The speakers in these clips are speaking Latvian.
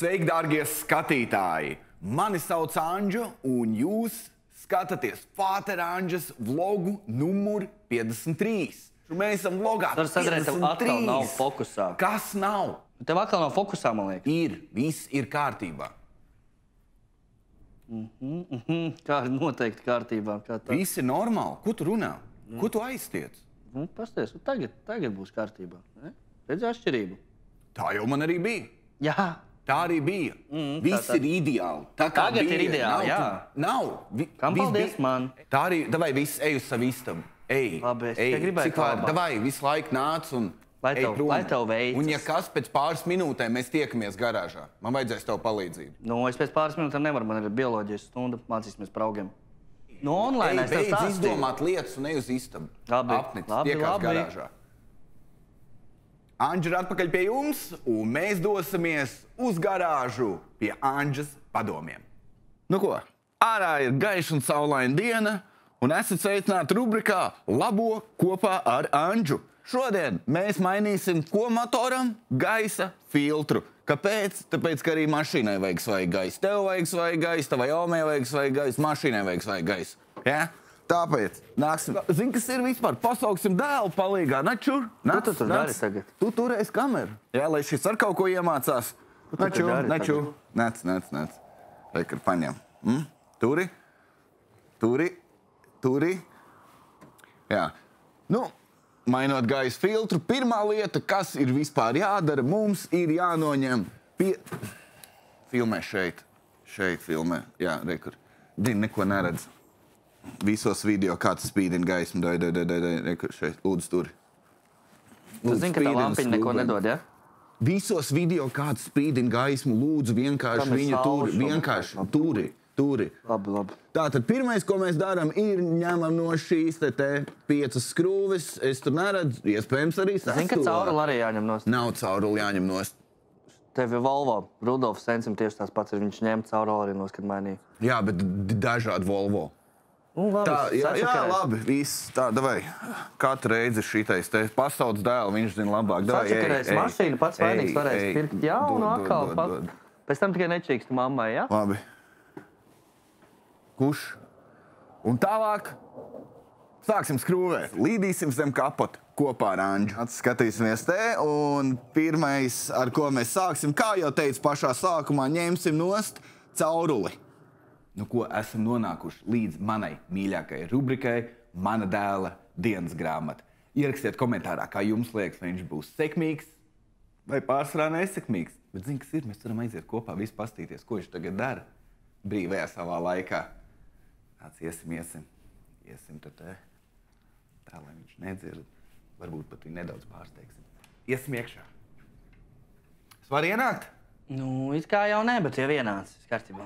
Sveiki, dārgie skatītāji! Mani sauc Anģa, un jūs skatāties Fātera Anģas vlogu numur 53. Mēs esam vlogā 53. Tev atkal nav fokusā. Kas nav? Tev atkal nav fokusā, man liekas. Ir, viss ir kārtībā. Kā noteikti kārtībā. Viss ir normāli. Ko tu runā? Ko tu aiztiec? Pasties, tagad būs kārtībā. Redzi atšķirību? Tā jau man arī bija. Jā. Tā arī bija. Viss ir ideāli. Tagad ir ideāli, jā. Nav. Kam paldies man? Tā arī, davai, viss, ej uz savu istabu. Ej. Labi, es gribēju kalbāt. Davai, visu laiku nāc un ej prom. Lai tev veicas. Un ja kas pēc pāris minūtēm mēs tiekamies garāžā, man vajadzēs tev palīdzību. Nu, es pēc pāris minūtēm nevaru, man ir bioloģijas stunda, mācīsimies par augiem. Nu, online es tev stāstīju. Beidz izdomāt lietas un ej uz istabu. Labi, tiekās garāžā. Anģa ir atpakaļ pie jums, un mēs dosimies uz garāžu pie Anģas padomiem. Nu ko, ārā ir gaiša un saulaina diena, un esat sveicināti rubrikā Labo kopā ar Anģu. Šodien mēs mainīsim ko motoram? Gaisa filtru. Kāpēc? Tāpēc, ka arī mašīnai vajag svaigu gaisu. Tev vajag svaigu gaisu, tavai omei vajag svaigu gaisu, mašīnai vajag svaigu gaisu. Ja? Tāpēc nāksim. Zini, kas ir vispār? Pasauksim dēlu palīgā. Načur, Ko tu tur dari tagad? Tu turēsi kameru. Jā, lai šis ar kaut ko iemācās. Načur. Nec. Reik ar paņem. Turi. Jā. Nu, mainot gaisa filtru, pirmā lieta, kas ir vispār jādara, mums ir jānoņem Filmē šeit. Šeit filmē. Jā, reik ar. Dini, neko neredz. Visos video kāds spīdina gaismu, šeit, lūdzu, turi. Tu zini, ka tā lampiņa neko nedod, ja? Visos video kāds spīdina gaismu, lūdzu, vienkārši viņa turi, vienkārši turi. Labi. Tātad pirmais, ko mēs darām, ir ņemam no šīs te 5 skrūves, es tur neredzu, iespējams arī sesto. Zini, ka cauruli arī jāņem nost? Nav cauruli jāņem nost. Tev ir Volvo, Rudolfs Sensim tieši tās pats ir, viņš ņēma cauruli arī nost, kad mainīja. Jā, bet dažādi Volvo. Labi, jā, labi, viss tā, davai. Katru reizi šitais te pasauc dēlu, viņš zina labāk. Sačakarēs mašīnu, pats vainīgs varēs pirkt jaunu atkal. Pēc tam tikai nečīkstu mammai, ja? Labi. Kurš? Un tālāk sāksim skrūvēt. Līdīsim zem kapota kopā ar Anģu. Atskatīsimies te, un pirmais, ar ko mēs sāksim, kā jau teicu pašā sākumā, ņemsim nost cauruli. Nu ko, esam nonākuši līdz manai mīļākajai rubrikai Mana dēla dienas grāmata. Ierakstiet komentārā, kā jums liekas, vai viņš būs sekmīgs vai pārsvarā nesekmīgs. Bet zini, kas ir, mēs varam aiziet kopā, visi pastīties, ko viņš tagad dara brīvajā savā laikā. Tāds iesim tad tā, lai viņš nedzird. Varbūt pat viņu nedaudz pārsteigsim. Iesim iekšā. Es varu ienākt? Nu, it kā jau ne, bet jau ienācis kārtībā.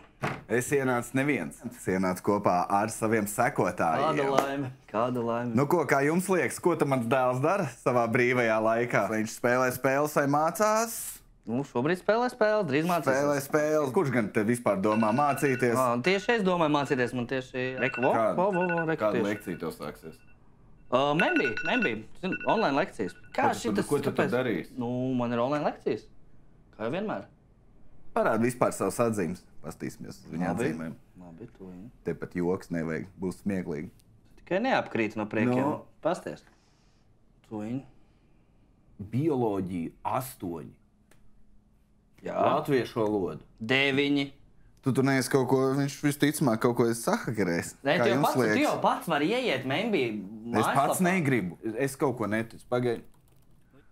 Es ienācu neviens. Es ienācu kopā ar saviem sekotājiem. Kāda laime. Nu ko, kā jums liekas, ko tam mans dēls dara savā brīvajā laikā? Vai viņš spēlē spēles vai mācās? Nu, šobrīd spēlē spēles, drīz mācīsies. Spēlē spēles. Kurš gan te vispār domā mācīties? Tieši es domāju mācīties, man tieši... Kāda lekcija tev sāksies? Membī. Online lekcijas. Ko tu tad darīsi? Nu, man ir online lekcijas. Kā jau vienmēr. Parādi vispār savas atzīmes. Pastīsimies uz viņa atzīmēm. Labi, tu viņi. Tepat joks nevajag, būs smieklīgi. Tikai neapkrīt no priekiem. Pasties. Tu viņi. Bioloģija 8. Jā. Latviešu valodu 9. Tu neesi kaut ko, viņš visticamāk kaut ko sahakarēs. Nē, tu jau pats vari ieiet Membī mājaslapā. Es pats negribu. Es kaut ko neticu. Pagaidi.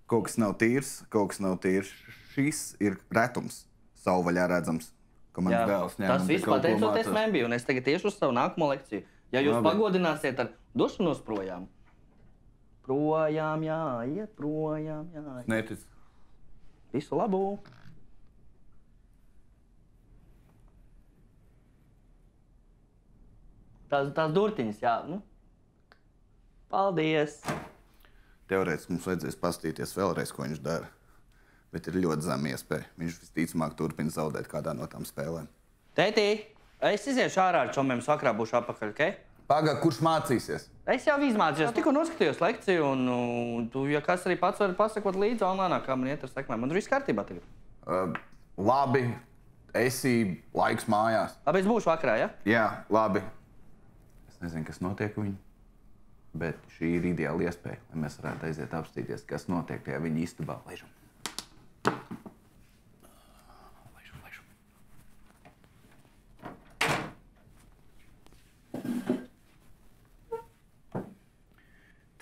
Kaut kas nav tīrs. Šis ir retums. Savvaļā redzams, ka mans dēls ņēma. Tas viss pateicoties Membī, un es tagad tieši uz savu nākamo lekciju. Ja jūs pagodināsiet ar došanos projām. Projām jāiet, projām jāiet. Netic. Visu labu. Tās durtiņas, jā. Nu. Paldies. Teorētiski mums vajadzēs pastīties vēlreiz, ko viņš dara. Bet ir ļoti zema iespēja. Viņš visticamāk turpina zaudēt kādā no tām spēlēm. Tētī, es iziešu ārā ar čomiem, sakrā būšu apakaļ, okei? Pagad, kurš mācīsies? Es jau izmācījos. Tikko noskatījos lekciju, un tu, ja kas arī pats vari pasakot līdzi online, kā man iet ar sekmēm. Man tur viss kārtībā tagad. Labi, esi laiks mājās. Labi, es būšu vakarā, ja? Jā, labi. Es nezinu, kas notiek viņu, bet šī ir ideāla iespēja, lai mēs varētu aiziet apstīties, kas notiek tajā viņa istabā. Laižam.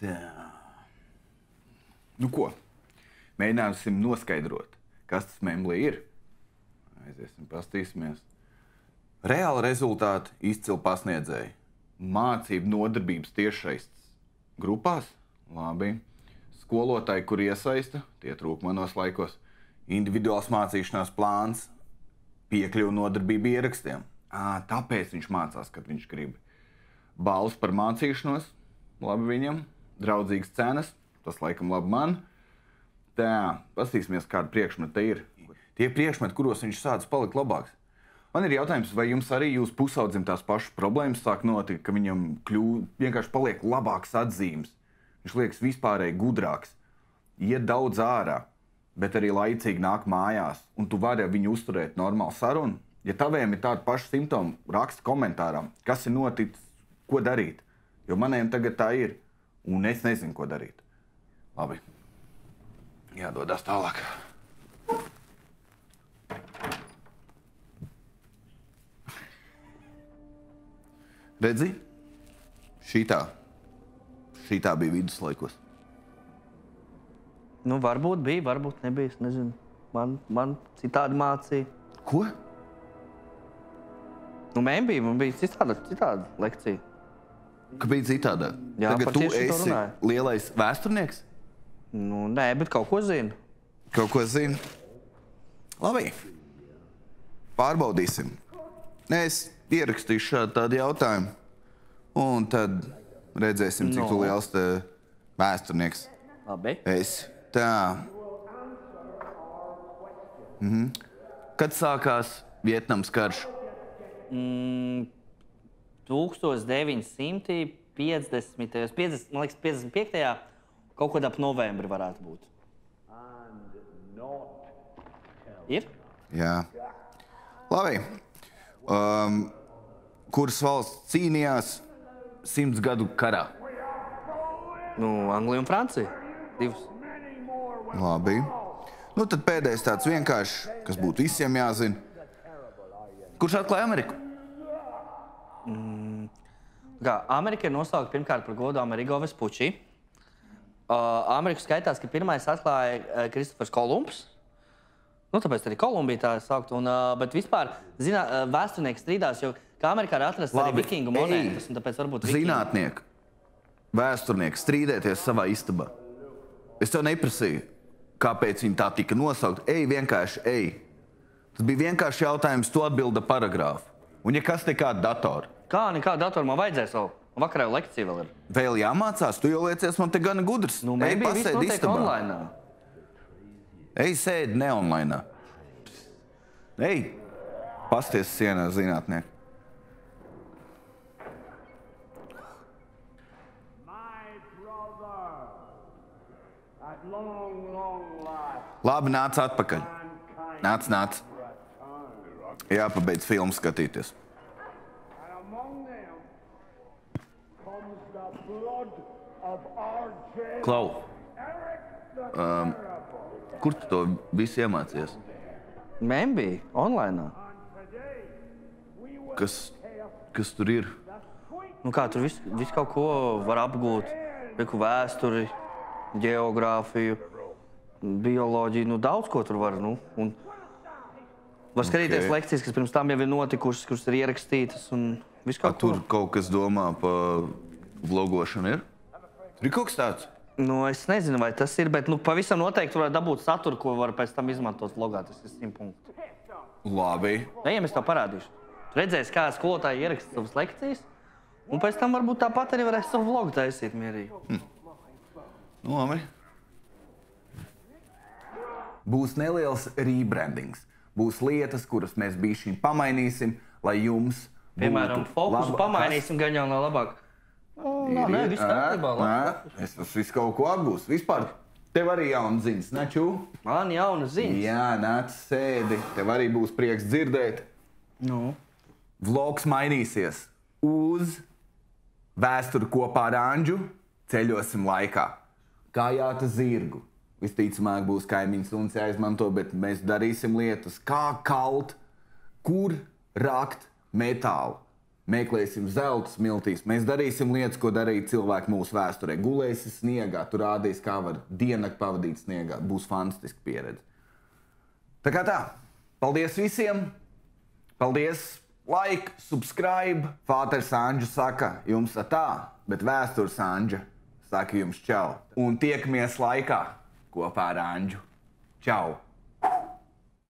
Tā. Nu ko? Mēģināsim noskaidrot, kas tas Memblī ir. Aiziesim, pastīsimies. Reāli rezultāti izcili pasniedzēji. Mācību nodarbības tiešsaistes grupās. Labi. Skolotāji, kur iesaista, tie trūk manos laikos. Individuāls mācīšanās plāns, piekļuva nodarbību ierakstiem. Tāpēc viņš mācās, kad viņš grib. Balvas par mācīšanos, labi viņam. Draudzīgas cenas, tas laikam labi man. Tā, pastīsimies, kāda priekšmeta ir. Tie priekšmeti, kuros viņš sācis palikt labāks. Man ir jautājums, vai jums arī jūs pusaudzim tās pašas problēmas sāk notikt, ka viņam vienkārši paliek labāks atzīmes. Viņš liekas vispārēji gudrāks, iet daudz ārā, bet arī laicīgi nāk mājās, un tu vari ar viņu uzturēt normālu sarunu. Ja taviem ir tādi paši simptomi, raksta komentārā, kas ir noticis, ko darīt, jo maniem tagad tā ir. Un es nezinu, ko darīt. Labi. Jādodas tālāk. Redzi? Šitā bija viduslaikos. Nu, varbūt bija, varbūt nebija, es nezinu. Man citādi mācīja. Ko? Nu, man bija citāda lekcija. Ka bija citādāk? Jā, tagad par tu tieši to esi runāju. lielais vēsturnieks? Nu, nē, bet kaut ko zinu. Kaut ko zini? Labi. Pārbaudīsim. Es ierakstīšu šādu tādu jautājumu. Un tad redzēsim, cik tu liels te vēsturnieks Labi. esi. Tā. Kad sākās Vietnamas karš? 1950, man liekas, 55. Kaut kad ap novembri varētu būt. Ir? Jā. Labi. Kuras valsts cīnījās 100 gadu karā? Nu, Anglija un Francija. Divas. Labi. Nu, tad pēdējais tāds vienkāršs, kas būtu visiem jāzina. Kurš atklāja Ameriku? Amerika ir nosaukta pirmkārt par godu Amerigo Vespucci. Ameriku skaitās, ka pirmais atklāja Kristofers Kolumbs. Nu, tāpēc arī Kolumbija tā saukt. Bet vispār vēsturnieki strīdās, jo Amerikā ir atrasts arī vikingu monētas, un tāpēc varbūt vikingu. Zinātnieki, vēsturnieki strīdēties savā istabā. Es tev neprasīju, kāpēc viņi tā tika nosaukt. Vienkārši ej. Tas bija vienkārši jautājums, tu atbilda paragrāfu. Un ja kas te kāda datora? Kā nekādu datoru man vajadzēja savu? Vakarā jau lekcija vēl ir. Vēl jāmācās, tu jau liecies man te gana gudrs. Nu, man bija viss notiek online. Ej, sēdi ne online. Ej, pasties sienā, zinātnieki. Labi, nāc atpakaļ. Nāc. Jāpabeidz filmu skatīties. Klau, kur tu to visu iemācies? Man bija online. Kas tur ir? Nu kā, tur viss kaut ko var apgūt. Vēsturi, geogrāfiju, bioloģiju, nu daudz ko tur var. Nu, un var skatīties lekcijas, kas pirms tam jau ir notikušas, kuras ir ierakstītas un viss kaut ko. Tur kaut kas domā pa vlogošanu ir? Tur ir kaut kas tāds? Nu, es nezinu, vai tas ir, bet pavisam noteikti var dabūt saturu, ko var pēc tam izmantot vlogā. Tas ir 100 punkti. Labi. Ejam, es tev parādīšu. Tu redzēsi, kā skolotāji ieraksta savas lekcijas, un pēc tam varbūt tāpat arī varēs savu vlogu taisīt mierīgi. Nu, labi. Būs neliels rebrandings. Būs lietas, kuras mēs bišķiņ pamainīsim, lai jums būtu... Piemēram, fokusu pamainīsim gan jau nav labāk. Nē, viss kārtībā. Es visu kaut ko apgūs. Vispār Tev arī jaunas ziņas, neču? Man jaunas ziņas. Jā, nāc sēdi. Tev arī būs prieks dzirdēt. Nu. Vlogs mainīsies uz vēsturi kopā ar Andžu. Ceļosim laikā. Kā jāta zirgu. Visticamāk būs kaimiņš un jāizmanto, bet mēs darīsim lietas, kā kalt, kur rakt metālu. Meklēsim zelta smiltīs. Mēs darīsim lietas, ko darīja cilvēki mūsu vēsturē. Gulēsi sniegā, tur rādīs, kā var diennakti pavadīt sniegā. Būs fantastiska pieredze. Tā kā tā. Paldies visiem. Paldies. Like, subscribe. Fāters Andžu saka jums tā, bet vēstures Andža saka jums čau. Un tiekamies laikā kopā ar Andžu. Čau.